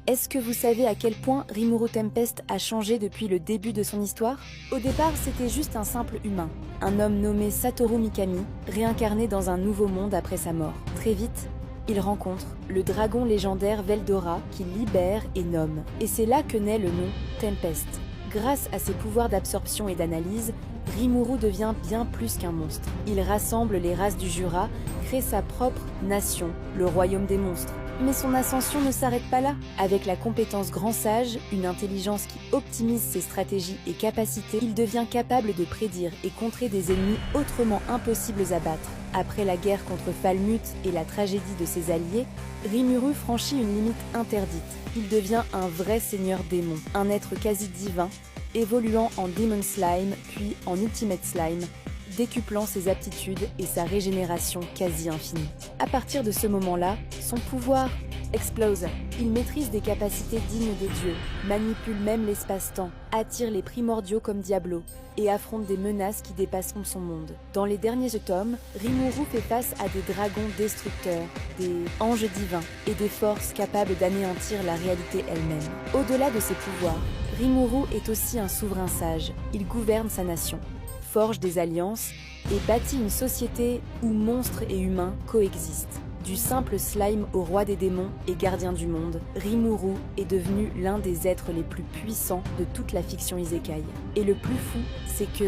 Est-ce que vous savez à quel point Rimuru Tempest a changé depuis le début de son histoire? Au départ, c'était juste un simple humain, un homme nommé Satoru Mikami, réincarné dans un nouveau monde après sa mort. Très vite, il rencontre le dragon légendaire Veldora qui libère et nomme. Et c'est là que naît le nom Tempest. Grâce à ses pouvoirs d'absorption et d'analyse, Rimuru devient bien plus qu'un monstre. Il rassemble les races du Jura, crée sa propre nation, le royaume des monstres. Mais son ascension ne s'arrête pas là. Avec la compétence grand sage, une intelligence qui optimise ses stratégies et capacités, il devient capable de prédire et contrer des ennemis autrement impossibles à battre. Après la guerre contre Falmut et la tragédie de ses alliés, Rimuru franchit une limite interdite. Il devient un vrai seigneur démon, un être quasi divin, évoluant en Demon Slime puis en Ultimate Slime, décuplant ses aptitudes et sa régénération quasi infinie. À partir de ce moment-là, son pouvoir explose. Il maîtrise des capacités dignes des dieux, manipule même l'espace-temps, attire les primordiaux comme Diablo et affronte des menaces qui dépasseront son monde. Dans les derniers tomes, Rimuru fait face à des dragons destructeurs, des anges divins et des forces capables d'anéantir la réalité elle-même. Au-delà de ses pouvoirs, Rimuru est aussi un souverain sage. Il gouverne sa nation, forge des alliances et bâtit une société où monstres et humains coexistent. Du simple slime au roi des démons et gardien du monde, Rimuru est devenu l'un des êtres les plus puissants de toute la fiction isekai. Et le plus fou, c'est que